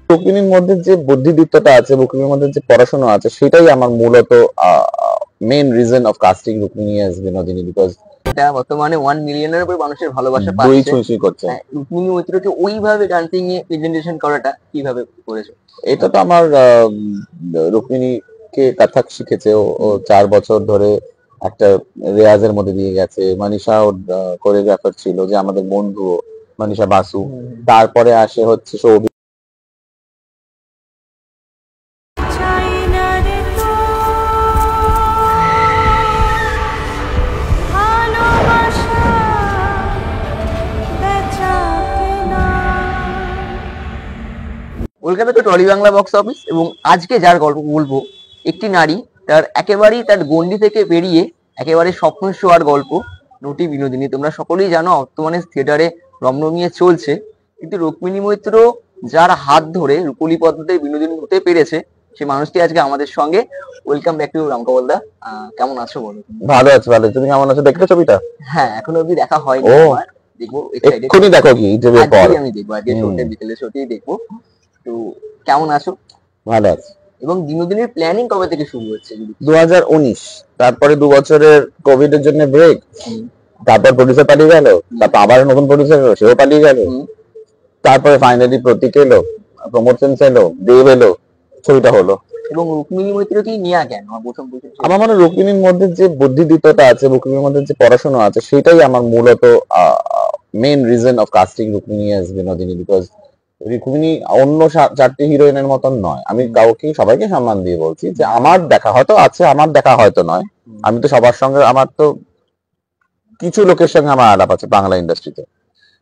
রুক্মিণীর মধ্যে যে বুদ্ধিদীপ্ততা আছে, রুক্মিণীর মধ্যে যে পড়াশোনা আছে, সেটাই আমার মূলত main reason of casting Rukmini as Binodini, because এটা বর্তমানে 1 মিলিয়নের উপর মানুষের ভালোবাসা দুই পাচ্ছে। ছুঁই ছুঁই করছে। রুক্মিণী মৈত্রকে ওইভাবে ডান্সিং এ প্রেজেন্টেশন করাটা কিভাবে করেছো? এটা তো আমার রুক্মিণীকে কথক শিখেছে ও 4 বছর ধরে একটা রেয়াজের মধ্যে দিয়ে গেছে। মনীষা ওর কোরিওগ্রাফার ছিল, যে আমাদের বন্ধু মনীষা বাসু। তারপরে আসে হচ্ছে Souvik. Welcome to Tolly Bangla box office. এবং আজকে যার গল্প বলবো, একটি নারী তার একেবারেই তার গণ্ডি থেকে বেরিয়ে একেবারে স্বপ্ন ছোঁয়ার গল্প, নটি বিনোদিনী। তোমরা সকলেই জানো বর্তমানে থিয়েটারে রমরমিয়ে চলছে, কিন্তু রুক্মিণী মৈত্র যার হাত ধরে রূপলী পদ্মতে বিনোদিনী হতে পেরেছে, সে মানুষটি আজকে আমাদের সঙ্গে। ওয়েলকাম ব্যাক টু রামকমল দা। কেমন আছো বলো? ভালো আছে, ভালো। তুমি কেমন আছো? দেখলে ছবিটা? হ্যাঁ, এখনো অব্দি দেখা হয়নি আমার। দেখবো, এক্ষুনি দেখো কি ইন্টারভিউ পর। আমি দেখবো, আজকে শোতে বিকেলে শোতেই দেখবো। তো কেমন আছো? ভালো আছে। এবং বিনোদিনীর প্ল্যানিং কবে থেকে শুরু হচ্ছে? 2019। তারপরে 2 বছরের কোভিড এর জন্য ব্রেক, তারপর প্রডিউসার পালিয়ে গেল, তারপর আবার নতুন প্রডিউসার এলো, সেও পালিয়ে গেল। তারপরে ফাইনালি প্রতীক এলো, প্রমোশনস এলো, দেব এলো, ছবিটা হলো। এবং রুক্মিণী মৈত্র কি নিয়া কেন আমার প্রথম প্রশ্ন। আমার মনে হয় রুক্মিণীর মধ্যে যে বুদ্ধিদীপ্ততা আছে, রুক্মিণীর মধ্যে যে পড়াশোনা আছে, সেটাই আমার মূলত main reason of casting Rukmini as Binodini, because Rukmini অন্য 4টি হিরোইনের মতন নয়। আমি কাউকে, সবাইকে সম্মান দিয়ে বলছি যে আমার দেখা হয়তো আছে, আমার দেখা হয়তো নয়। আমি তো সবার সঙ্গে, আমার তো কিছু লোকের সঙ্গে আমার আলাপ আছে বাংলা ইন্ডাস্ট্রিতে।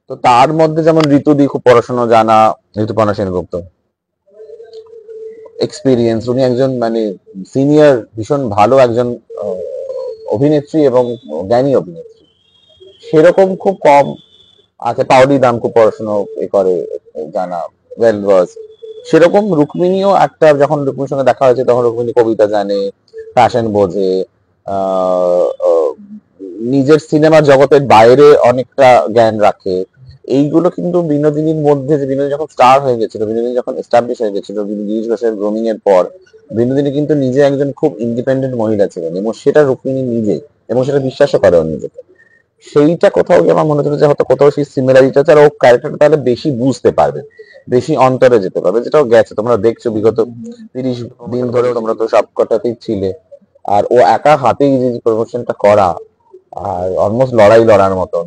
তো তার মধ্যে যেমন ঋতুদি খুব পড়াশোনা জানা, ঋতুপর্ণা সেনগুপ্ত, এক্সপিরিয়েন্স, উনি একজন মানে সিনিয়র, ভীষণ ভালো একজন অভিনেত্রী এবং জ্ঞানী অভিনেত্রী। সেরকম খুব কম আছে। পাওলি দাম খুব পড়াশোনা করে, জানা, ওয়েল ভার্স। সেরকম রুক্মিণীও একটা, যখন রুক্মিণীর সঙ্গে দেখা হয়েছে তখন রুক্মিণী কবিতা জানে, ফ্যাশন বোঝে, নিজের সিনেমার জগতের বাইরে অনেকটা জ্ঞান রাখে। এইগুলো কিন্তু বিনোদিনীর মধ্যে, যে বিনোদিনী যখন স্টার হয়ে গেছিল, বিনোদিনী যখন এস্টাবলিশ হয়ে গেছিল, গিরিশ ঘোষের গ্রোমিং এর পর, বিনোদিনী কিন্তু নিজে একজন খুব ইন্ডিপেন্ডেন্ট মহিলা ছিলেন, এবং সেটা রুক্মিণী নিজে, এবং সেটা বিশ্বাসও করে ওর নিজেকে। সেইটা কোথাও গিয়ে আমার মনে হচ্ছে যে হয়তো কোথাও সেই সিমিলারিটি আছে, আর ও ক্যারেক্টারটা তাহলে বেশি বুঝতে পারবে, বেশি অন্তরে যেতে পারবে, যেটাও গেছে। তোমরা দেখছো বিগত 30 দিন ধরে তোমরা তো সবকটাতেই ছিলে, আর ও একা হাতেই যে প্রমোশনটা করা, আর অলমোস্ট লড়ার মতন,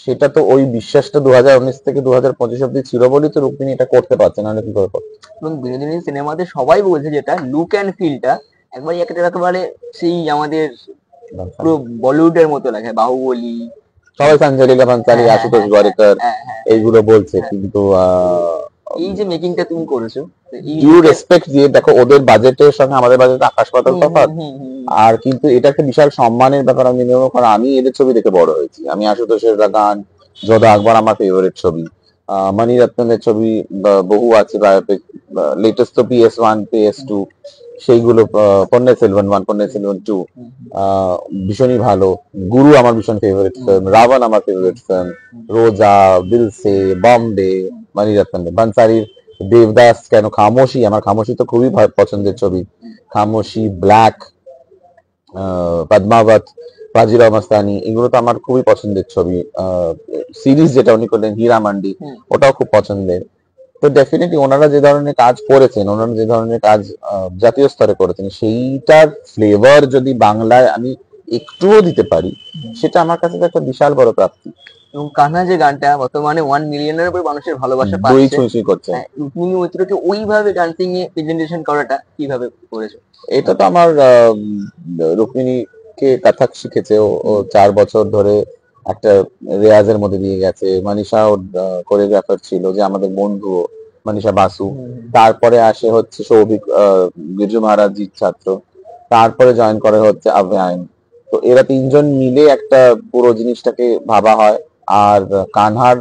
সেটা তো ওই বিশ্বাসটা 2019 থেকে 2025 অব্দি ছিল বলেই তো রুক্মিণী এটা করতে পারছে, না কি করে করতে। এবং বিনোদিনীর সিনেমাতে সবাই বলছে যেটা লুক অ্যান্ড ফিলটা একবারে একেবারে সেই আমাদের পুরো বলিউডের মতো লাগে, বাহুবলী। সবাই সঞ্জলিকা ভান্সালী, আশুতোষ গরেকর এইগুলো বলছে, কিন্তু এই যে মেকিংটা তুমি করেছো, ডিউ রেসপেক্ট দিয়ে দেখো, ওদের বাজেটের সঙ্গে আমাদের বাজেট আকাশ পাতাল তফাৎ। আর কিন্তু এটা একটা বিশাল সম্মানের ব্যাপার আমি মনে করি, কারণ আমি এদের ছবি দেখে বড় হয়েছি। আমি আশুতোষের গান, যোধা আকবর আমার ফেভারিট ছবি, মণিরত্নের ছবি বহু আছে, বায়োপিক, লেটেস্ট তো PS1, PS2, সেইগুলো, পন্নিয়িন সেলভান 1, পন্নিয়িন সেলভান 2 ভীষণই ভালো। গুরু আমার ভীষণ ফেভারিট ফিল্ম, রাবণ আমার ফেভারিট ফিল্ম, রোজা, দিল সে, বম্বে, মণিরত্ন, বানসারির দেবদাস, কেন খামোশি, আমার খামোশি তো খুবই পছন্দের ছবি। খামোশি, ব্ল্যাক, পদ্মাবত, বাজিরাও মাস্তানি, এগুলো তো আমার খুবই পছন্দের ছবি। সিরিজ যেটা উনি করলেন হীরা মান্ডি, ওটাও খুব পছন্দের। তো ডেফিনেটলি ওনারা যে ধরনের কাজ করেছেন, ওনারা যে ধরনের কাজ জাতীয় স্তরে করেছেন, সেইটার ফ্লেভার যদি বাংলায় আমি একটুও দিতে পারি, সেটা আমার কাছে একটা বিশাল বড় প্রাপ্তি। এবং কান্না যে গানটা বর্তমানে 1 মিলিয়নের উপর মানুষের ভালোবাসা দুই পাচ্ছে, ছুঁই ছুঁই করছে। রুক্মিণী মৈত্রকে ওইভাবে ডান্সিং এ প্রেজেন্টেশন করাটা কিভাবে করেছো? এটা তো আমার রুক্মিণীকে কথক শিখেছে ও 4 বছর ধরে একটা রেয়াজের মধ্যে দিয়ে গেছে। মনীষা ওর কোরিওগ্রাফার ছিল, যে আমাদের বন্ধু মনীষা বাসু। তারপরে আসে হচ্ছে সৌভিক, বিরজু মহারাজজির ছাত্র। তারপরে জয়েন করে হচ্ছে আভ্যায়ন। তো এরা 3জন মিলে একটা পুরো জিনিসটাকে ভাবা হয়। আর কানহার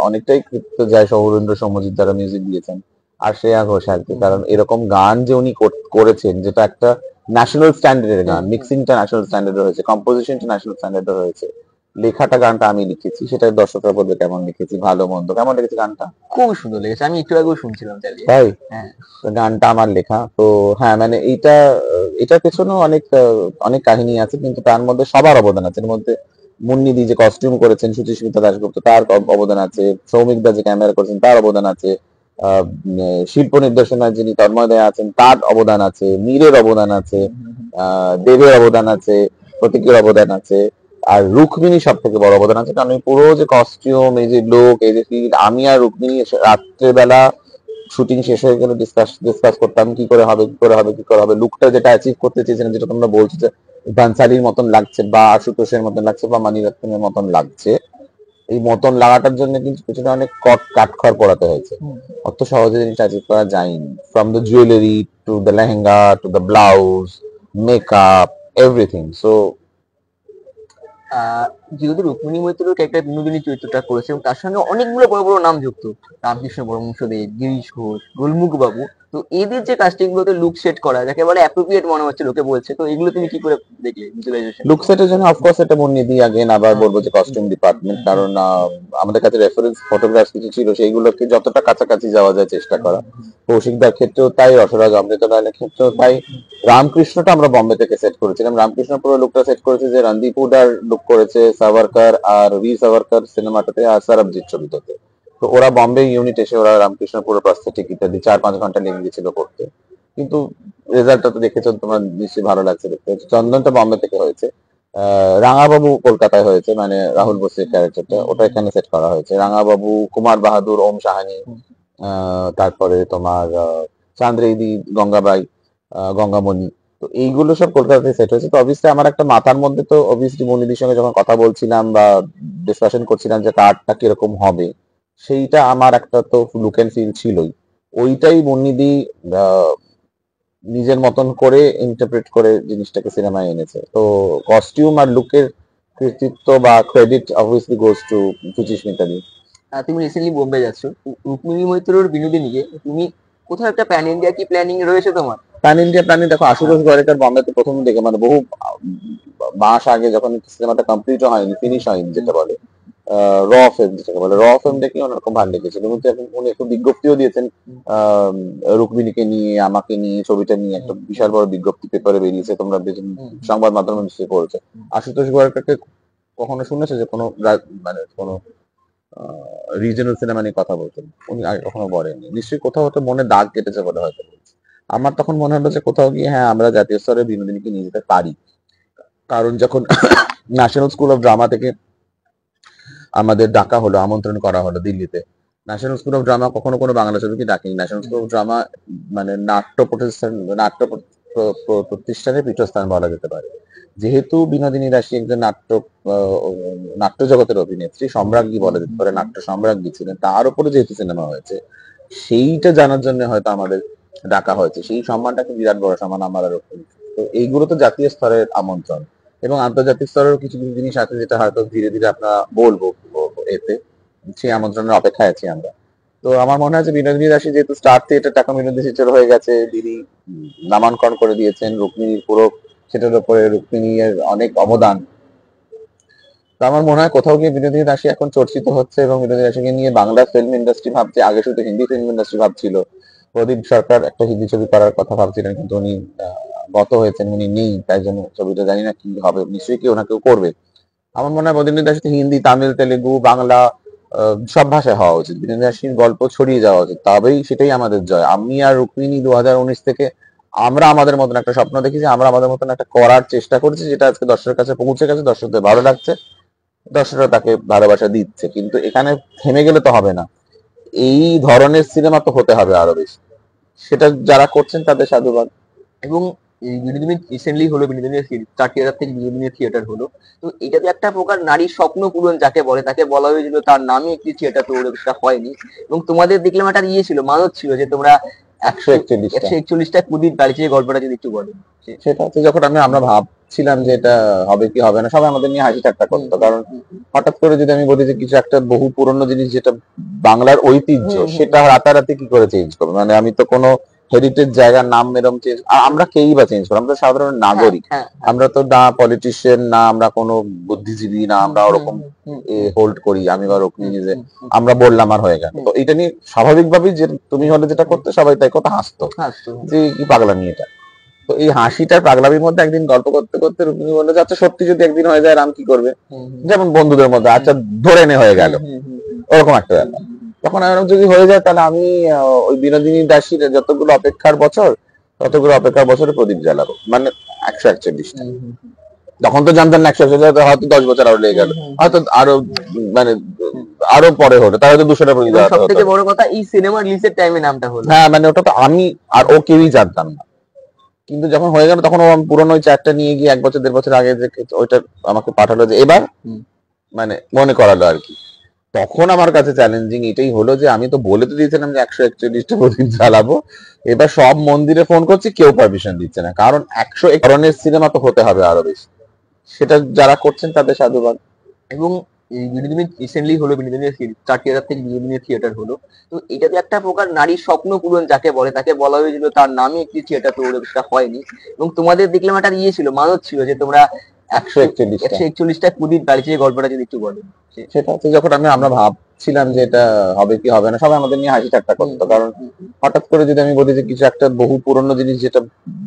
অনেকটাই কৃতিত্ব যায় সৌরেন্দ্র সৌম্যজিৎ, যারা মিউজিক দিয়েছেন, আর শ্রেয়া ঘোষালকে। কারণ এরকম গান যে উনি করেছেন, যেটা একটা ন্যাশনাল স্ট্যান্ডার্ডের গান, মিক্সিংটা ন্যাশনাল স্ট্যান্ডার্ড হয়েছে, কম্পোজিশনটা ন্যাশনাল স্ট্যান্ডার্ড হয়েছে, লেখাটা গানটা আমি লিখেছি, সেটা দর্শকরা বলবে কেমন লিখেছি, ভালো মন্দ, কেমন লিখেছি গানটা, খুব সুন্দর লেগেছে, আমি একটু আগেও শুনছিলাম চালিয়ে। তাই? হ্যাঁ। তো গানটা আমার লেখা। তো হ্যাঁ, মানে এটার পেছনেও অনেক কাহিনী আছে, কিন্তু তার মধ্যে সবার অবদান আছে। এর মধ্যে মুন্নিদি যে কস্টিউম করেছেন, সুচিস্মিতা দাশগুপ্ত, তার অবদান আছে। সৌমিক দা যে ক্যামেরা করেছেন, তার অবদান আছে। শিল্প নির্দেশনায় যিনি তন্ময় দা আছেন, তার অবদান আছে। মীরের অবদান আছে। দেবের অবদান আছে। প্রতীকের অবদান আছে। আর রুক্মিণী সব থেকে বড় অবদান আছে, কারণ এই পুরো যে কস্টিউম, এই যে লোক, এই যে ফিল, আমি আর রুক্মিণী রাত্রেবেলা শুটিং শেষ হয়ে গেলে ডিসকাস করতাম কি করে হবে, কি করে হবে, কি করে হবে। লুকটা যেটা অ্যাচিভ করতে চেয়েছিলাম, যেটা তোমরা বলছো যে বানসালির মতন লাগছে, বা আশুতোষের মতন লাগছে, বা মানিরত্নের মতন লাগছে, এই মতন লাগাটার জন্য কিন্তু পিছনে অনেক কাঠখড় পোড়াতে হয়েছে। অত সহজে জিনিসটা অ্যাচিভ করা যায়নি। From the jewellery to the lehenga to the blouse, makeup, everything. So যেহেতু রুক্মিণী মৈত্রের ক্যারেক্টার বিনোদিনী চরিত্রটা করেছে, এবং তার সঙ্গে অনেকগুলো বড় বড় নাম যুক্ত, রামকৃষ্ণ পরমহংসদেব, গিরিশ ঘোষ, গোলমুখ বাবু। তো এদের যে কাস্টিং গুলোতে লুক সেট করা, যাকে বলে অ্যাপ্রোপ্রিয়েট মনে হচ্ছে লোকে বলছে, তো এগুলো তুমি কি করে দেখলে ভিজুয়ালাইজেশন? লুক সেটের জন্য অফকোর্স এটা মুন্নিদি, আগেন আবার বলবো যে কস্টিউম ডিপার্টমেন্ট, কারণ আমাদের কাছে রেফারেন্স ফটোগ্রাফ কিছু ছিল, সেইগুলোকে যতটা কাছাকাছি যাওয়া যায় চেষ্টা করা। কৌশিকদার ক্ষেত্রেও তাই, রসরাজ অমৃত রায়ের ক্ষেত্রেও তাই। রামকৃষ্ণটা আমরা বম্বে থেকে সেট করেছিলাম। রামকৃষ্ণ পুরো লুকটা সেট করেছে যে রণদীপ হুডার লুক করেছে সাভারকার আর বীর সাভারকার সিনেমাটাতে, আর সরবজিৎ ছবিটাতে। তো ওরা বম্বে ইউনিট এসে ওরা রামকৃষ্ণ পুরো প্রস্থেটিক ইত্যাদি 4-5 ঘন্টা লেগে গেছিল করতে। কিন্তু রেজাল্টটা তো দেখেছো তোমরা, নিশ্চয়ই ভালো লাগছে দেখতে। চন্দনটা বম্বে থেকে হয়েছে। রাঙাবাবু কলকাতায় হয়েছে, মানে রাহুল বোসের ক্যারেক্টারটা, ওটা এখানে সেট করা হয়েছে। রাঙাবাবু, কুমার বাহাদুর, ওম সাহানি, তারপরে তোমার চান্দ্রেদি, গঙ্গাবাই, গঙ্গামণি, তো এইগুলো সব কলকাতাতে সেট হয়েছে। তো অবভিয়াসলি আমার একটা মাথার মধ্যে, তো অবভিয়াসলি মনিদির সঙ্গে যখন কথা বলছিলাম বা ডিসকাশন করছিলাম যে কার্ডটা কিরকম হবে, সেইটা আমার একটা তো লুক এন্ড ফিল ছিলই। ওইটাই মুন্নিদি নিজের মতন করে ইন্টারপ্রেট করে জিনিসটাকে সিনেমায় এনেছে। তো কস্টিউম আর লুকের কৃতিত্ব বা credit obviously goes to Suchismita দি। তুমি রিসেন্টলি বোম্বে যাচ্ছ, রুক্মিণী মৈত্রের বিনোদিনীকে তুমি কোথাও একটা প্যান ইন্ডিয়া কি প্ল্যানিং রয়েছে তোমার? প্যান ইন্ডিয়া প্ল্যানিং দেখো, আশুতোষ গোয়ারিকার বম্বেতে প্রথম দেখে, মানে বহু মাস আগে, যখন সিনেমাটা কমপ্লিট হয়নি, ফিনিশ হয়নি, যেটা বলে র ফিল্ম, যেটাকে বলে র ফিল্ম, দেখে ওরকম ভালো লেগেছিল। কিন্তু এখন উনি একটু বিজ্ঞপ্তিও দিয়েছেন রুক্মিণীকে নিয়ে, আমাকে নিয়ে, ছবিটা নিয়ে একটা বিশাল বড় বিজ্ঞপ্তি পেপারে বেরিয়েছে, তোমরা সংবাদ মাধ্যমে নিশ্চয়ই পড়েছে। আশুতোষ গোয়ারিকাকে কখনো শুনেছো যে কোনো মানে কোনো রিজনাল সিনেমা নিয়ে কথা বলতেন? উনি আগে কখনো বলেননি। নিশ্চয়ই কোথাও হয়তো মনে দাগ কেটেছে বলে হয়তো বলছে। আমার তখন মনে হলো যে কোথাও গিয়ে হ্যাঁ, আমরা জাতীয় স্তরে বিনোদিনীকে নিয়ে যেতে পারি। কারণ যখন ন্যাশনাল স্কুল অফ ড্রামা থেকে আমাদের ডাকা হলো, আমন্ত্রণ করা হলো দিল্লিতে। ন্যাশনাল স্কুল অফ ড্রামা কখনো কোনো বাংলা ছবিকে ডাকেনি। ন্যাশনাল স্কুল অফ ড্রামা মানে প্রতিষ্ঠানের পীঠস্থান বলা যেতে পারে। যেহেতু বিনোদিনী দাসী একজন নাট্য জগতের অভিনেত্রী, সম্রাজ্ঞী বলা যেতে পারে, নাট্য সম্রাজ্ঞী ছিলেন, তার উপরে যেহেতু সিনেমা হয়েছে, সেইটা জানার জন্য হয়তো আমাদের ডাকা হয়েছে। সেই সম্মানটা কিন্তু বিরাট বড় সম্মান আমার আর ওর। তো এইগুলো তো জাতীয় স্তরের আমন্ত্রণ, এবং আন্তর্জাতিক স্তরেও কিছু কিছু জিনিস আছে যেটা হয়তো ধীরে ধীরে আপনারা বলবো এতে, সেই আমন্ত্রণের অপেক্ষায় আছি আমরা। তো আমার মনে হয় যে বিনোদিনী দাসী যেহেতু স্টার থিয়েটার টাকা বিনোদিনী শিচর হয়ে গেছে, দিদি নামাঙ্কন করে দিয়েছেন রুক্মিণীর পুরো, সেটার উপরে রুক্মিণীর অনেক অবদান। তো আমার মনে হয় কোথাও গিয়ে বিনোদিনী দাসী এখন চর্চিত হচ্ছে, এবং বিনোদিনী দাসীকে নিয়ে বাংলা ফিল্ম ইন্ডাস্ট্রি ভাবছে। আগে শুধু হিন্দি ফিল্ম ইন্ডাস্ট্রি ভাবছিল। প্রদীপ সরকার একটা হিন্দি ছবি করার কথা ভাবছিলেন, কিন্তু উনি গত হয়েছেন, উনি নেই, তাই জন্য ছবিটা জানি না কি হবে। নিশ্চয়ই কেউ না কেউ করবে। আমার মনে হয় বিনোদিনী দাসী হিন্দি, তামিল, তেলেগু, বাংলা সব ভাষায় হওয়া উচিত। বিনোদিনী দাসীর গল্প ছড়িয়ে যাওয়া উচিত, তবেই সেটাই আমাদের জয়। আমি আর রুক্মিণী 2019 থেকে আমরা আমাদের মতন একটা স্বপ্ন দেখেছি, আমরা আমাদের মতন একটা করার চেষ্টা করছি, যেটা আজকে দর্শকের কাছে পৌঁছে গেছে, দর্শকদের ভালো লাগছে, দর্শকরা তাকে ভালোবাসা দিচ্ছে। কিন্তু এখানে থেমে গেলে তো হবে না, এই ধরনের সিনেমা তো হতে হবে আরো বেশি। সেটা যারা করছেন তাদের সাধুবাদ। এবং এই বিনোদিনী রিসেন্টলি হলো, বিনোদিনী স্টার থিয়েটার থেকে বিনোদিনী থিয়েটার হলো। তো এটা তো একটা প্রকার নারীর স্বপ্ন পূরণ যাকে বলে, তাকে বলা হয়েছিল তার নামে একটি থিয়েটার, তো ওটা হয়নি। এবং তোমাদের দেখলাম একটা ইয়ে ছিল, মানত ছিল যে তোমরা 141টা প্রদীপ বাড়িতে, গল্পটা যদি একটু বলো। সেটা হচ্ছে যখন আমরা ভাবছিলাম যে এটা হবে কি হবে না, সবাই আমাদের নিয়ে হাসি ঠাট্টা করতো। কারণ হঠাৎ করে যদি আমি বলি যে কিছু একটা বহু পুরনো জিনিস, যেটা বাংলার ঐতিহ্য, সেটা রাতারাতি কি করে চেঞ্জ করবে? মানে আমি তো কোনো হেরিটেজ জায়গার নাম এরকম চেঞ্জ, আমরা কেই বা চেঞ্জ করবো, আমরা তো সাধারণ নাগরিক। হ্যাঁ, আমরা তো না পলিটিশিয়ান, না আমরা কোনো বুদ্ধিজীবী, না আমরা ওরকম হোল্ড করি আমি বা রুক্মিণী যে আমরা বললাম আর হয়ে গেল। তো এটা নিয়ে স্বাভাবিকভাবেই যে তুমি হলে যেটা করতে সবাই তাই কথা হাসতো যে কি পাগলামি এটা। তো এই হাসিটার পাগলামির মধ্যে একদিন গল্প করতে করতে রুক্মিণী বললো যে আচ্ছা সত্যি যদি একদিন হয়ে যায় রাম কি করবে, যেমন বন্ধুদের মধ্যে আচ্ছা ধরে নে হয়ে গেল, ওরকম একটা ব্যাপার। তখন আমি যদি হয়ে যায় তাহলে আমি ওই বিনোদিনী দাসীর যতগুলো অপেক্ষার বছর ততগুলো অপেক্ষার বছরে প্রদীপ জ্বালাবো, মানে 141টা। তখন তো জানতেন না 141, হয়তো 10 বছর আরো লেগে গেল, হয়তো আরো মানে আরো পরে হলো, তাহলে তো 200টা প্রদীপ জ্বালাতে হতো। সবথেকে বড় কথা এই সিনেমা রিলিজের টাইমে নামটা হলো। হ্যাঁ মানে ওটা তো আমি আর ও কেউই জানতাম না, কিন্তু যখন হয়ে গেল তখন ও পুরনো ওই চারটা নিয়ে গিয়ে 1 বছর 1.5 বছর আগে যে ওইটা আমাকে পাঠালো যে এবার মানে মনে করালো আর কি। তখন আমার কাছে চ্যালেঞ্জিং এটাই হলো যে আমি তো বলে তো দিয়েছিলাম যে 141টা প্রদীপ জ্বালাবো, এবার সব মন্দিরে ফোন করছি কেউ পারমিশন দিচ্ছে না, কারণ 101 ধরনের সিনেমা তো হতে হবে আরো বেশি, সেটা যারা করছেন তাদের সাধুবাদ। এবং এই বিনোদিনী রিসেন্টলি হলো, বিনোদিনী চার থিয়েটার থেকে বিনোদিনী থিয়েটার হলো। তো এটা যে একটা প্রকার নারীর স্বপ্ন পূরণ যাকে বলে, তাকে বলা হয়েছিল তার নামে একটি থিয়েটার তৈরি, সেটা হয়নি। এবং তোমাদের দেখলাম একটা ইয়ে ছিল, মানত ছিল যে তোমরা 141টা প্রদীপ জ্বালিয়েছে, এই গল্পটা যদি একটু বলো। সেটা হচ্ছে যখন আমরা ভাবছিলাম যে এটা হবে কি হবে না, সবাই আমাদের নিয়ে হাসি ঠাট্টা করতো, কারণ হঠাৎ করে যদি আমি বলি যে কিছু একটা বহু পুরনো জিনিস যেটা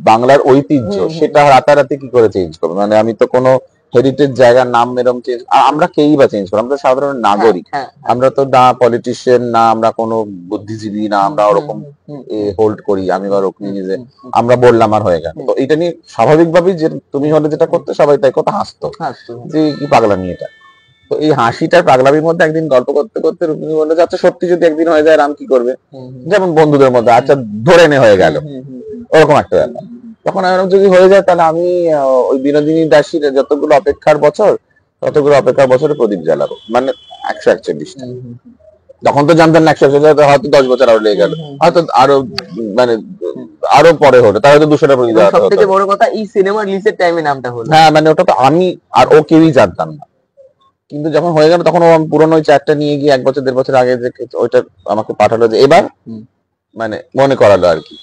বাংলার ঐতিহ্য সেটা রাতারাতি কি করে চেঞ্জ করবো, মানে আমি তো কোনো হেরিটেজ জায়গার নাম এরকম চেঞ্জ, আমরা কেই বা চেঞ্জ করবো, আমরা তো সাধারণ নাগরিক। আমরা তো না পলিটিশিয়ান, না আমরা কোনো বুদ্ধিজীবী, না আমরা ওরকম হোল্ড করি আমি বা রুক্মিণী যে আমরা বললাম আর হয়ে গেল। তো এটা নিয়ে স্বাভাবিকভাবেই যে তুমি হলে যেটা করতে সবাই তাই কথা হাসতো যে কি পাগলামি এটা। তো এই হাসিটার পাগলামির মধ্যে একদিন গল্প করতে করতে রুক্মিণী বললো যে আচ্ছা সত্যি যদি একদিন হয়ে যায় রাম কি করবে, যেমন বন্ধুদের মধ্যে আচ্ছা ধরে নে হয়ে গেল, ওরকম একটা ব্যাপার। তখন আমি যদি হয়ে যায় তাহলে আমি ওই বিনোদিনী দাসীর যতগুলো অপেক্ষার বছর ততগুলো অপেক্ষার বছরে প্রদীপ জ্বালাবো, মানে 141টা। তখন তো জানতেন না 141, হয়তো 10 বছর আরো লেগে গেল, হয়তো আরো মানে আরো পরে হলো, তাহলে তো 200টা প্রদীপ জ্বালাতে হতো। সবথেকে বড় কথা এই সিনেমা রিলিজের টাইমে নামটা হলো। হ্যাঁ মানে ওটা তো আমি আর ও কেউই জানতাম না, কিন্তু যখন হয়ে গেল তখন ও পুরনো ওই চারটা নিয়ে গিয়ে 1 বছর 1.5 বছর আগে যে ওইটা আমাকে পাঠালো যে এবার মানে মনে করালো আর কি।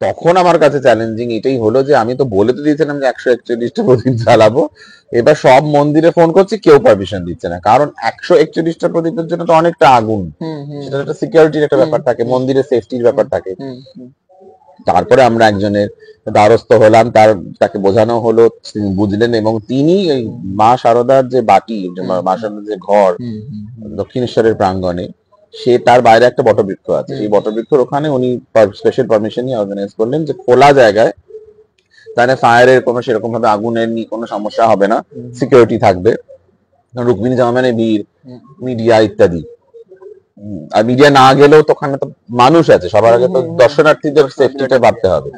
তখন আমার কাছে চ্যালেঞ্জিং এটাই হলো যে আমি তো বলে তো দিয়েছিলাম যে 141টা প্রদীপ জ্বালাবো, এবার সব মন্দিরে ফোন করছি কেউ পারমিশন দিচ্ছে না, কারণ 141টা প্রদীপের জন্য তো অনেকটা আগুন, সেটা একটা সিকিউরিটির একটা ব্যাপার থাকে, মন্দিরের সেফটির ব্যাপার থাকে। তারপরে আমরা একজনের দ্বারস্থ হলাম, তাকে বোঝানো হলো, তিনি বুঝলেন, এবং তিনি এই মা শারদার যে বাটি, মা শারদার যে ঘর দক্ষিণেশ্বরের প্রাঙ্গণে, সে তার বাইরে একটা বটবৃক্ষ আছে, সেই বটবৃক্ষের ওখানে উনি স্পেশাল পারমিশন নিয়ে অর্গানাইজ করলেন যে খোলা জায়গায়, তাহলে ফায়ারের কোনো সেরকম ভাবে আগুনের নি কোনো সমস্যা হবে না, সিকিউরিটি থাকবে, রুক্মিণী জামানের বীর, মিডিয়া ইত্যাদি। আর মিডিয়া না গেলেও তো ওখানে তো মানুষ আছে, সবার আগে তো দর্শনার্থীদের সেফটিটা ভাবতে হবে।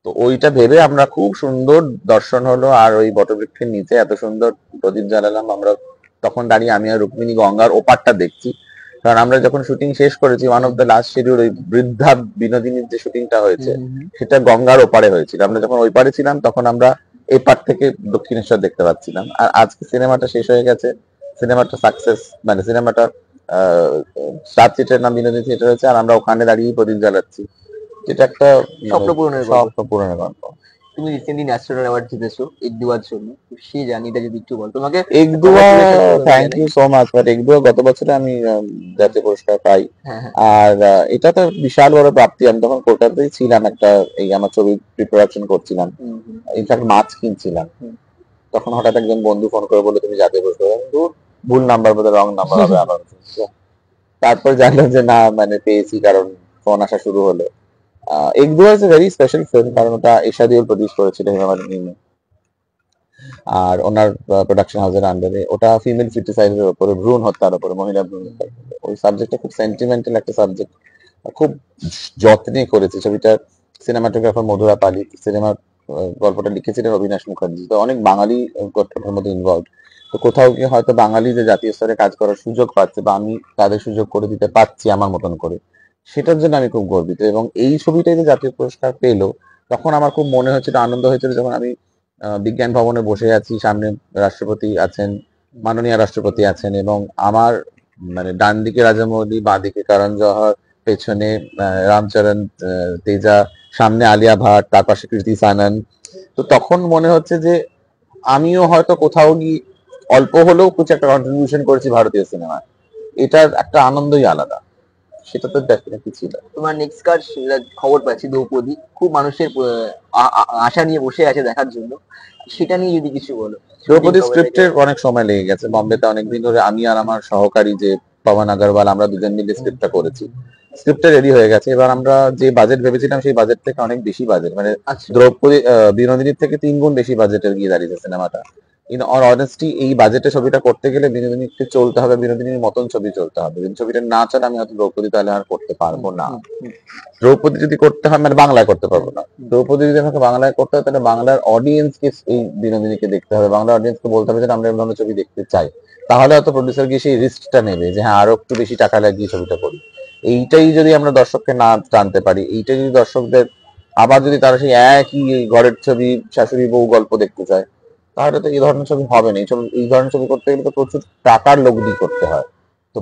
তো ওইটা ভেবে আমরা খুব সুন্দর দর্শন হলো, আর ওই বটবৃক্ষের নিচে এত সুন্দর প্রদীপ জ্বালালাম আমরা। তখন দাঁড়িয়ে আমি আর রুক্মিণী গঙ্গার ওপারটা দেখছি, কারণ আমরা যখন শুটিং শেষ করেছি one of the last schedule ওই বৃদ্ধা বিনোদিনীর যে শুটিংটা হয়েছে সেটা গঙ্গার ওপারে হয়েছিল, আমরা যখন ওই পারে ছিলাম তখন আমরা এই পার থেকে দক্ষিণেশ্বর দেখতে পাচ্ছিলাম। আর আজকে সিনেমাটা শেষ হয়ে গেছে, সিনেমাটা সাকসেস, মানে সিনেমাটা স্টার থিয়েটারের নাম বিনোদিনী থিয়েটার হয়েছে, আর আমরা ওখানে দাঁড়িয়ে প্রদীপ জ্বালাচ্ছি, যেটা একটা স্বপ্ন পূরণের গল্প। তুমি রিসেন্টলি ন্যাশনাল অ্যাওয়ার্ড জিতেছো এক দুয়ার জন্য, সেই জার্নিটা যদি একটু বল। তোমাকে এক দুয়া, thank you so much. But এক দুয়া গত বছরে আমি জাতীয় পুরস্কার পাই, আর এটা তো বিশাল বড় প্রাপ্তি। আমি তখন কলকাতাতেই ছিলাম, একটা এই আমার ছবি প্রিপ্রোডাকশন করছিলাম, ইনফ্যাক্ট মাছ কিনছিলাম, তখন হঠাৎ একজন বন্ধু ফোন করে বললো তুমি জাতীয় পুরস্কার, ভুল নাম্বার, বোধহয় রং নাম্বার হবে আবার। তারপর জানলাম যে না মানে পেয়েছি, কারণ ফোন আসা শুরু হলো। এক দুয়া is a very special film, কারণ ওটা এশাদিউল প্রডিউস করেছিল, হেমা মালিনী, আর ওনার প্রোডাকশন হাউসের আন্ডারে। ওটা ফিমেল ফিটিসাইডের উপরে, ভ্রূণ হত্যার উপরে, মহিলা ভ্রূণ হত্যার উপরে। ওই সাবজেক্টটা খুব সেন্টিমেন্টাল একটা সাবজেক্ট, খুব যত্নে করেছে ছবিটার সিনেমাটোগ্রাফার মধুরা পালি, সিনেমার গল্পটা লিখেছিলেন অবিনাশ মুখার্জি। তো অনেক বাঙালি গল্পটার মধ্যে ইনভলভ, তো কোথাও গিয়ে হয়তো বাঙালি যে জাতীয় স্তরে কাজ করার সুযোগ পাচ্ছে, বা আমি তাদের সুযোগ করে দিতে পারছি আমার মতন করে, সেটার জন্য আমি খুব গর্বিত। এবং এই ছবিটাই যে জাতীয় পুরস্কার পেলো, তখন আমার খুব মনে হয়েছিল, আনন্দ হয়েছিল, যখন আমি বিজ্ঞান ভবনে বসে আছি, সামনে রাষ্ট্রপতি আছেন, মাননীয় রাষ্ট্রপতি আছেন, এবং আমার মানে ডান দিকে রাজামৌলি, বাঁ দিকে কারণ জহর, পেছনে রামচরণ তেজা, সামনে আলিয়া ভাট, তার পাশে কৃতি সানন। তো তখন মনে হচ্ছে যে আমিও হয়তো কোথাও গিয়ে অল্প হলেও কিছু একটা কন্ট্রিবিউশন করেছি ভারতীয় সিনেমায়, এটার একটা আনন্দই আলাদা, সেটা তো ডেফিনেটলি ছিল। তোমার নেক্সট কাজ খবর পাচ্ছি দ্রৌপদী, খুব মানুষের আশা নিয়ে বসে আছে দেখার জন্য, সেটা নিয়ে যদি কিছু বলো। শুটিং দ্রৌপদী কবে থেকে? স্ক্রিপ্টের অনেক সময় লেগে গেছে বম্বেতে, অনেকদিন ধরে আমি আর আমার সহকারী যে পবন আগরওয়াল, আমরা দুজন মিলে স্ক্রিপ্টটা করেছি। স্ক্রিপ্টটা রেডি হয়ে গেছে, এবার আমরা যে বাজেট ভেবেছিলাম সেই বাজেট থেকে অনেক বেশি বাজেট, মানে আচ্ছা। দ্রৌপদী বিনোদিনীর থেকে 3 গুণ বেশি বাজেটের গিয়ে দাঁড়িয়েছে সিনেমাটা। ইন অল অনেস্টি, এই বাজেটে ছবিটা করতে গেলে বিনোদিনীকে চলতে হবে, বিনোদিনীর মতন ছবি চলতে হবে। যদি ছবিটা না চলে আমি হয়তো দ্রৌপদী তাহলে আর করতে পারবো না। দ্রৌপদী যদি করতে হয় মানে বাংলায় করতে পারবো না। দ্রৌপদী যদি আমাকে বাংলায় করতে হয় তাহলে বাংলার অডিয়েন্সকে এই বিনোদিনীকে দেখতে হবে, বাংলার অডিয়েন্সকে বলতে হবে যে আমরা এই ধরনের ছবি দেখতে চাই। তাহলে হয়তো প্রডিউসার গিয়ে সেই রিস্কটা নেবে যে হ্যাঁ আরো একটু বেশি টাকা লাগিয়ে ছবিটা করি। এইটাই যদি আমরা দর্শককে না টানতে পারি, এইটাই যদি দর্শকদের আবার যদি তারা সেই একই ঘরের ছবি, শাশুড়ি বউ গল্প দেখতে চায়, তাহলে তো এই ধরনের ছবি হবে না। এই ধরনের ছবি করতে গেলে তো প্রচুর টাকার লগ্নি করতে হয়। তো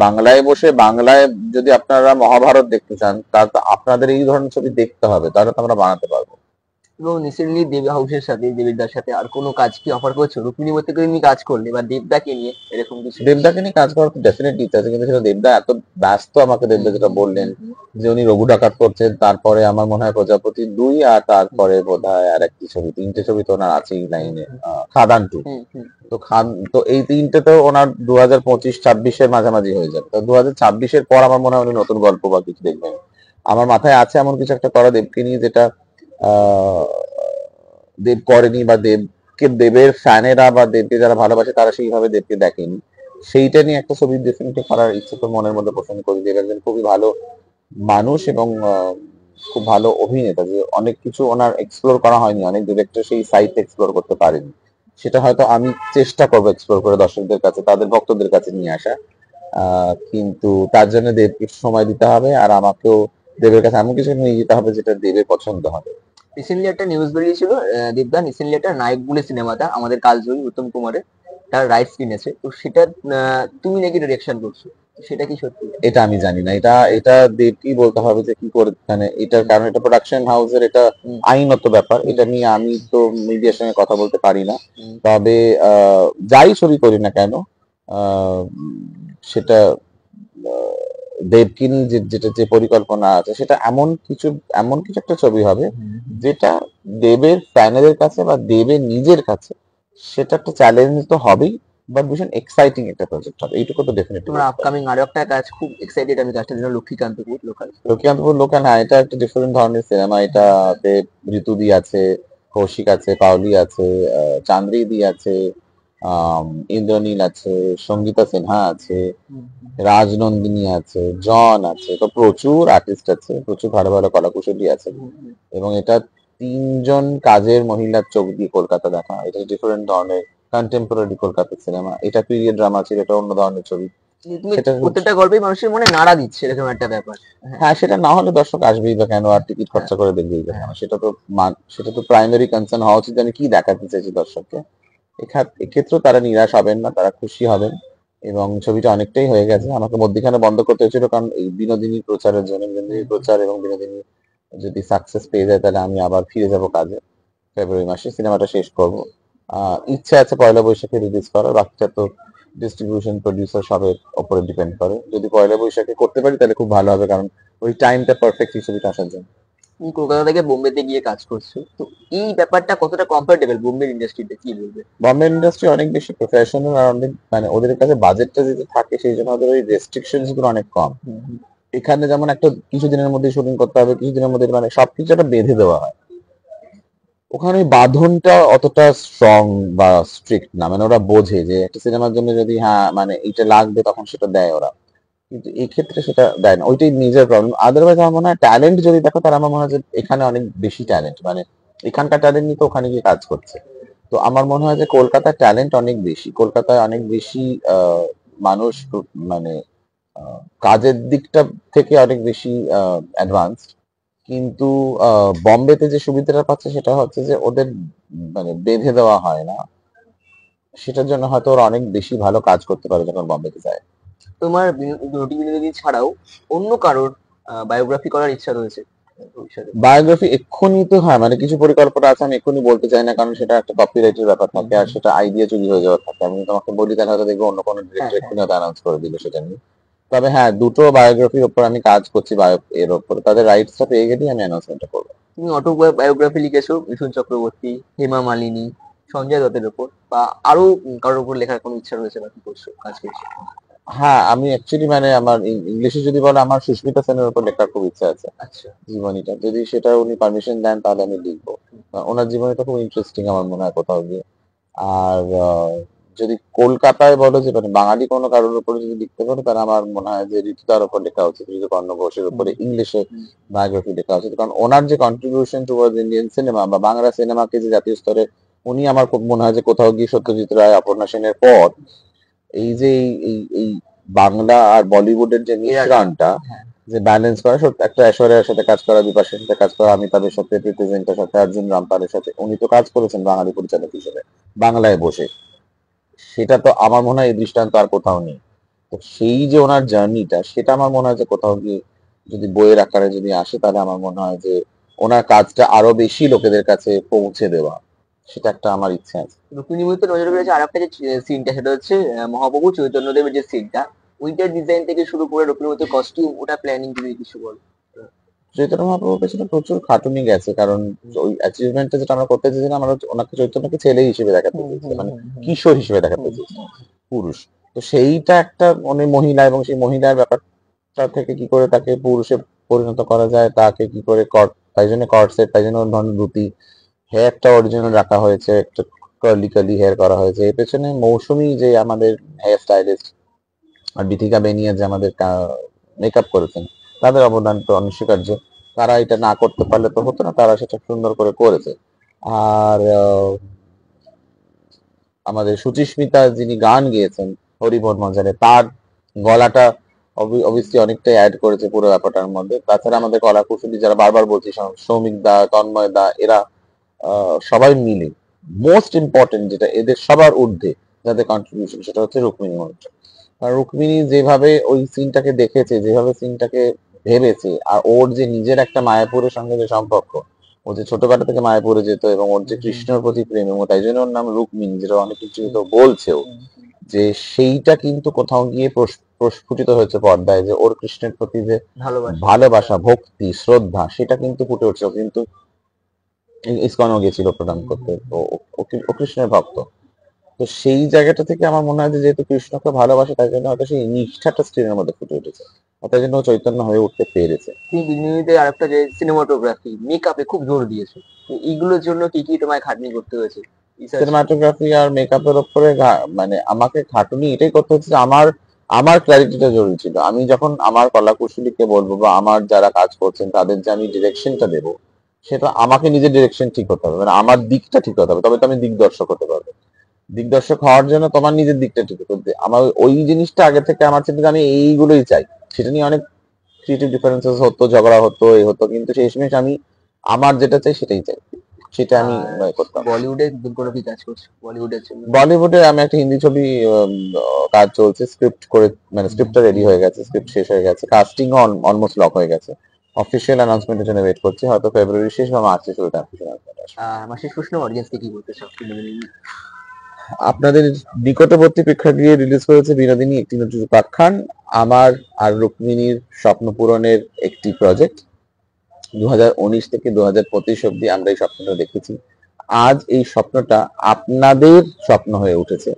বাংলায় বসে বাংলায় যদি আপনারা মহাভারত দেখতে চান, তাহলে তো আপনাদের এই ধরনের ছবি দেখতে হবে, তাহলে তো আমরা বানাতে পারবো। এবং রিসেন্টলি দেব হাউসের সাথে, দেবদার সাথে আর কোনো কাজ কি অফার করছো? রুক্মিণী মধ্যে তুমি কাজ করলে বা দেবদাকে নিয়ে এরকম কিছু? দেবদাকে নিয়ে কাজ করার তো ডেফিনেটলি ইচ্ছা আছে, কিন্তু সেটা দেবদা এত ব্যস্ত, আমাকে দেবদা যেটা বললেন যে উনি রঘু ডাকাত করছেন, তারপরে আমার মনে হয় প্রজাপতি 2, আর তারপরে বোধহয় আর একটি ছবি, 3টে ছবি তো ওনার আছেই লাইনে, খাদান 2। তো এই 3টে তো ওনার 2025-26-এর মাঝামাঝি হয়ে যাবে। তো 2026-এর পর আমার মনে হয় উনি নতুন গল্প বা কিছু দেখবেন। আমার মাথায় আছে এমন কিছু একটা করা দেবকে নিয়ে, যেটা আহ দেব করেনি, বা দেবের ফ্যানেরা বা দেবকে যারা ভালোবাসে তারা সেইভাবে দেবকে দেখেনি। সেইটা নিয়ে একটা ছবি ডেফিনেটলি করার ইচ্ছে তো মনের মধ্যে পোষণ করি। দেব একজন খুবই ভালো মানুষ এবং খুব ভালো অভিনেতা, যে অনেক কিছু ওনার এক্সপ্লোর করা হয়নি, অনেক ডিরেক্টর সেই সাইট এক্সপ্লোর করতে পারেনি। সেটা হয়তো আমি চেষ্টা করবো এক্সপ্লোর করে দর্শকদের কাছে, তাদের ভক্তদের কাছে নিয়ে আসা। কিন্তু তার জন্য দেবকে সময় দিতে হবে, আর আমাকেও দেবের কাছে এমন কিছু নিয়ে যেতে হবে যেটা দেবের পছন্দ হবে। রিসেন্টলি একটা নিউজ বেরিয়েছিল, দেবদা রিসেন্টলি একটা নায়ক বলে সিনেমাটা আমাদের কালজয়ী উত্তম কুমারের, তার রাইটস কিনেছে, তো সেটা তুমি নাকি ডিরেকশন করছো, সেটা কি সত্যি? এটা আমি জানি না, এটা এটা দেবকেই বলতে হবে যে কি করে, মানে এটার কারণ এটা প্রোডাকশন হাউসের, এটা আইনত ব্যাপার, এটা নিয়ে আমি তো মিডিয়ার সঙ্গে কথা বলতে পারি না। তবে যাই ছবি করি না কেন, আহ, সেটা দেবকে নিয়ে যেটা যে পরিকল্পনা আছে, সেটা এমন কিছু একটা ছবি হবে যেটা দেবের ফ্যানেদের কাছে বা দেবের নিজের কাছে সেটা একটা চ্যালেঞ্জ তো হবেই, বাট ভীষণ এক্সাইটিং একটা প্রজেক্ট হবে, এইটুকু তো ডেফিনেটলি। তোমার আপকামিং আরো একটা কাজ খুব এক্সাইটেড আমি, কাজটার জন্য, লক্ষ্মীকান্তপুর লোকাল। লক্ষ্মীকান্তপুর লোকাল, হ্যাঁ এটা একটা ডিফারেন্ট ধরনের সিনেমা। এটাতে ঋতুদি আছে, কৌশিক আছে, পাওলি আছে, চান্দ্রিদি আছে, ইন্দ্রনীল আছে, সঙ্গীতা সিনহা আছে, রাজনন্দিনী আছে, জন আছে, তো প্রচুর আর্টিস্ট আছে, প্রচুর ভালো ভালো কলাকুশলী আছে। এবং এটা 3জন কাজের মহিলার চোখ দিয়ে কলকাতা দেখা, এটা ডিফারেন্ট ধরনের কন্টেম্পোরারি কলকাতা সিনেমা। এটা পিরিয়ড ড্রামা ছিল, এটা অন্য ধরনের ছবি। তুমি সেটা প্রত্যেকটা গল্পেই মানুষের মনে নাড়া দিচ্ছে, এরকম একটা ব্যাপার। হ্যাঁ, সেটা না হলে দর্শক আসবেই বা কেন, আর টিকিট খরচা করে দেখবেই বা কেন, সেটা তো প্রাইমারি কনসার্ন হওয়া উচিত, আমি কি দেখাতে চাইছি দর্শককে। এক্ষেত্রেও তারা নিরাশ হবেন না, তারা খুশি হবেন। এবং ছবিটা অনেকটাই হয়ে গেছে, আমাকে মধ্যখানে বন্ধ করতে হয়েছিল কারণ এই বিনোদিনীর প্রচারের জন্য। বিনোদিনীর প্রচার এবং বিনোদিনী যদি সাকসেস পেয়ে যায় তাহলে আমি আবার ফিরে যাব কাজে। ফেব্রুয়ারি মাসে সিনেমাটা শেষ করব। ইচ্ছা আছে পয়লা বৈশাখে রিলিজ করার, বাকিটা তো ডিস্ট্রিবিউশন প্রডিউসার সবের উপরে ডিপেন্ড করে। যদি পয়লা বৈশাখে করতে পারি তাহলে খুব ভালো হবে, কারণ ওই টাইমটা পারফেক্ট এই ছবিটা আসার জন্য। তুমি কলকাতা থেকে বোম্বেতে গিয়ে কাজ করছো, তো এই ব্যাপারটা কতটা কমফোর্টেবল বোম্বে ইন্ডাস্ট্রিতে, কি বলবে? বম্বে ইন্ডাস্ট্রি অনেক বেশি প্রফেশনাল, আর অনেক মানে ওদের কাছে বাজেটটা যদি থাকে সেই জন্য ওদের ওই রেস্ট্রিকশনস গুলো অনেক কম। এখানে যেমন একটা কিছুদিনের মধ্যে শুটিং করতে হবে, কিছুদিনের মধ্যে মানে সবকিছু একটা বেঁধে দেওয়া হয়। ওখানে ওই বাঁধনটা অতটা স্ট্রং বা স্ট্রিক্ট না, মানে ওরা বোঝে যে একটা সিনেমার জন্য যদি হ্যাঁ মানে এটা লাগবে তখন সেটা দেয় ওরা, কিন্তু এই ক্ষেত্রে সেটা দেয় না, ওইটাই নিজের প্রবলেম। আদারওয়াইজ আমার মনে হয় ট্যালেন্ট যদি দেখো তাহলে আমার মনে হয় যে এখানে অনেক বেশি ট্যালেন্ট, মানে এখানকার ট্যালেন্ট নিয়ে তো ওখানে গিয়ে কাজ করছে। তো আমার মনে হয় যে কলকাতার ট্যালেন্ট অনেক বেশি, কলকাতায় অনেক বেশি মানুষ মানে কাজের দিকটা থেকে অনেক বেশি অ্যাডভান্সড। কিন্তু বম্বেতে যে সুবিধাটা পাচ্ছে সেটা হচ্ছে যে ওদের মানে বেঁধে দেওয়া হয় না, সেটার জন্য হয়তো ওরা অনেক বেশি ভালো কাজ করতে পারে যখন বম্বেতে যায়। তোমার নটি বিনোদিনী ছাড়াও অন্য কারোর বায়োগ্রাফি করার ইচ্ছা রয়েছে? ভবিষ্যতে? বায়োগ্রাফি এক্ষুনি তো হয়, মানে কিছু পরিকল্পনা আছে, আমি এক্ষুনি বলতে চাই না, কারণ সেটা একটা কপিরাইটের ব্যাপার থাকে, আর সেটা আইডিয়া চুরি হয়ে যাওয়ার থাকে। আমি তোমাকে বলি তাহলে হয়তো দেখবো অন্য কোনো হ্যাঁ ডিরেক্টর হ্যাঁ এক্ষুনি হয়তো অ্যানাউন্স করে দিল সেটা নিয়ে। তবে হ্যাঁ, দুটো বায়োগ্রাফির ওপর আমি কাজ করছি, বায়ো এর ওপর তাদের রাইটসটা পেয়ে গেলেই আমি অ্যানাউন্সমেন্টটা করবো। তুমি অটোবায়োগ্রাফি লিখেছো মিঠুন চক্রবর্তী, হেমা মালিনী, সঞ্জয় দত্তের উপর, বা আরো কারোর উপর লেখার কোনো ইচ্ছা রয়েছে বা কি করছো, কাজ করছো? হ্যাঁ, আমি অ্যাকচুয়ালি মানে আমার ইংলিশে যদি বলো, আমার সুস্মিতা সেনের উপর লেখার খুব ইচ্ছা আছে, আচ্ছা। জীবনীটা। যদি সেটা উনি পারমিশন দেন তাহলে আমি লিখবো। ওনার জীবনীটা খুব ইন্টারেস্টিং আমার মনে হয় কোথাও গিয়ে। আর যদি কলকাতায় বলো যে মানে বাঙালি কোনো কারোর উপরে যদি লিখতে পারো, তাহলে আমার মনে হয় যে ঋতুদার উপর লেখা উচিত, ঋতুপর্ণ ঘোষের উপরে ইংলিশে বায়োগ্রাফি লেখা উচিত। কারণ ওনার যে কন্ট্রিবিউশন টুয়ার্ডস ইন্ডিয়ান সিনেমা বা বাংলা সিনেমাকে যে জাতীয় স্তরে, উনি আমার খুব মনে হয় যে কোথাও গিয়ে সত্যজিৎ রায়, অপর্ণা সেনের পর এই যে এই বাংলা আর বলিউডের যে মিশ্রণটা, হ্যাঁ। যে ব্যালেন্স করা, সত্যি একটা ঐশ্বরিয়ার সাথে কাজ করা, বিপাশার সাথে কাজ করা, অমিতাভের সাথে, প্রীতি জিন্টার সাথে, অর্জুন রামপালের সাথে, উনি তো কাজ করেছেন বাঙালি পরিচালক হিসেবে বাংলায় বসে। সেটা তো আমার মনে হয় এই দৃষ্টান্ত আর কোথাও নেই। তো সেই যে ওনার জার্নিটা, সেটা আমার মনে হয় যে কোথাও গিয়ে যদি বইয়ের আকারে যদি আসে, তাহলে আমার মনে হয় যে ওনার কাজটা আরো বেশি লোকেদের কাছে পৌঁছে দেওয়া, সেটা একটা আমার ইচ্ছে আছে। রুক্মিণী মুভিতে নজর করেছে আর একটা যে সিনটা, সেটা হচ্ছে মহাপ্রভু চৈতন্যদেবের যে সিনটা, ওইটার ডিজাইন থেকে শুরু করে রুক্মিণী মুভিতে কস্টিউম, ওটা প্ল্যানিং যদি কিছু বল। চৈতন্য মহাপ্রভুর পেছনে প্রচুর খাটুনি গেছে, কারণ ওই অ্যাচিভমেন্টটা যেটা আমরা করতে চেয়েছিলাম, আমরা ওনাকে চৈতন্যকে ছেলে হিসেবে দেখাতে চেয়েছিলাম, মানে কিশোর হিসেবে দেখাতে চেয়েছিলাম, পুরুষ। তো সেইটা একটা মানে মহিলা, এবং সেই মহিলার ব্যাপারটা থেকে কি করে তাকে পুরুষে পরিণত করা যায়, তাকে কি করে তাই জন্য কর্ড সেট, তাই জন্য ওই ধরনের ধুতি, হেয়ারটা অরিজিনাল রাখা হয়েছে, একটা কার্লি কার্লি হেয়ার করা হয়েছে। এর পেছনে মৌসুমী যে আমাদের হেয়ার স্টাইলিস্ট, আর বিথিকা বেনিয়া যে আমাদের মেকআপ করেছেন, তাদের অবদান তো অনস্বীকার্য। তারা এটা না করতে পারলে তো হতো না, তারা সেটা সুন্দর করে করেছে। আর আমাদের সুচিস্মিতা যিনি গান গেয়েছেন হরিবোল মজারে, তার গলাটা অবভিয়াসলি অনেকটাই অ্যাড করেছে পুরো ব্যাপারটার মধ্যে। তাছাড়া আমাদের কলা কুশলী যারা, বারবার বলছি, সৌমিক দা, তন্ময় দা, এরা সবাই মিলে, মোস্ট ইম্পর্টেন্ট যেটা এদের সবার ঊর্ধ্বে যাদের কন্ট্রিবিউশন, সেটা হচ্ছে রুক্মিণী মৈত্র। কারণ রুক্মিণী যেভাবে ওই সিনটাকে দেখেছে, যেভাবে সিনটাকে ভেবেছে, আর ওর যে নিজের একটা মায়াপুরের সঙ্গে যে সম্পর্ক, ও যে ছোটবেলা থেকে মায়াপুরে যেত, এবং ওর যে কৃষ্ণর প্রতি প্রেম, এবং তাই জন্য ওর নাম রুক্মিণী, যেটা অনেক কিছু তো বলছেও, যে সেইটা কিন্তু কোথাও গিয়ে প্রস্ফুটিত হয়েছে পর্দায়, যে ওর কৃষ্ণের প্রতি যে ভালোবাসা, ভক্তি, শ্রদ্ধা, সেটা কিন্তু ফুটে উঠছে। ও কিন্তু ইসকনও গেছিল প্রণাম করতে, তো ও কৃষ্ণের ভক্ত। তো সেই জায়গাটা থেকে আমার মনে হয় যে যেহেতু কৃষ্ণকে ভালোবাসে, তাই জন্য হয়তো সেই নিষ্ঠাটা স্ক্রিনের মধ্যে ফুটে উঠেছে, আর তাই জন্য ও চৈতন্য হয়ে উঠতে পেরেছে। তুমি বিনোদীতে আরেকটা যে সিনেমাটোগ্রাফি, মেকআপে খুব জোর দিয়েছো, তো এইগুলোর জন্য কি কি তোমায় খাটনি করতে হয়েছে? সিনেমাটোগ্রাফি আর মেকআপের উপরে মানে আমাকে খাটুনি এটাই করতে হচ্ছে যে আমার ক্ল্যারিটিটা জরুরি ছিল। আমি যখন আমার কলা কুশলীকে বলবো, বা আমার যারা কাজ করছেন তাদের যে আমি ডিরেকশনটা দেবো, সেটা আমাকে নিজের ডিরেকশন ঠিক হতে হবে, মানে আমার দিকটা ঠিক হতে হবে, তবে তো আমি দিকদর্শক হতে পারবো। দিকদর্শক হওয়ার জন্য তোমার নিজের দিকটা ঠিক করতে, আমার ওই জিনিসটা আগে থেকে আমার ছিল যে আমি এইগুলোই চাই। সেটা নিয়ে অনেক ক্রিয়েটিভ ডিফারেন্সেস হতো, ঝগড়া হতো, এই হতো, কিন্তু শেষমেশ আমি আমার যেটা চাই সেটাই চাই, সেটা আমি করতাম। বলিউডে কোনো কি কাজ করছো বলিউডের জন্য? বলিউডে আমি একটা হিন্দি ছবি কাজ চলছে, স্ক্রিপ্ট করে, মানে স্ক্রিপ্টটা রেডি হয়ে গেছে, স্ক্রিপ্ট শেষ হয়ে গেছে, কাস্টিং অলমোস্ট লক হয়ে গেছে। অফিসিয়াল অ্যানাউন্সমেন্টের জন্য ওয়েট করছি, হয়তো ফেব্রুয়ারি শেষ বা মার্চে শুরুতে অফিসিয়াল অ্যানাউন্সমেন্ট আসবে। আমার শেষ প্রশ্ন, অডিয়েন্সকে কি বলতে চাও? আপনাদের নিকটবর্তী প্রেক্ষাগৃহে রিলিজ করেছে বিনোদিনী, একটি নতুন উপাখ্যান, আমার আর রুক্মিণীর স্বপ্ন পূরণের একটি প্রজেক্ট। 2019 থেকে 2025 অব্দি আমরা এই স্বপ্নটা দেখেছি। আজ এই স্বপ্নটা আপনাদের স্বপ্ন হয়ে উঠেছে।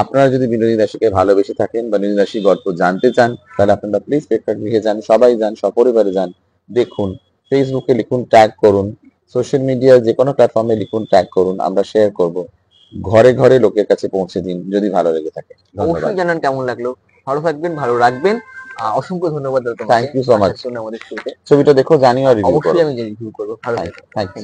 আপনারা যদি বিনোদিনী দাসীকে ভালোবেসে থাকেন বা বিনোদিনী দাসীর গল্প জানতে চান, তাহলে আপনারা প্লিজ প্রেক্ষাগৃহে যান, সবাই যান, সপরিবারে যান, দেখুন। ফেসবুকে লিখুন, ট্যাগ করুন, সোশ্যাল মিডিয়া যে কোনো প্ল্যাটফর্মে লিখুন, ট্যাগ করুন, আমরা শেয়ার করব। ঘরে ঘরে লোকের কাছে পৌঁছে দিন যদি ভালো লেগে থাকে। অবশ্যই জানান কেমন লাগলো। ভালো থাকবেন, ভালো রাখবেন। অসংখ্য ধন্যবাদ দাদা তোমাকে। Thank you so much. আমাদের শুরুতে ছবিটা দেখো, জানিও, রিভিউ করো। অবশ্যই আমি রিভিউ করবো। ভালো থাকবেন। Thank you.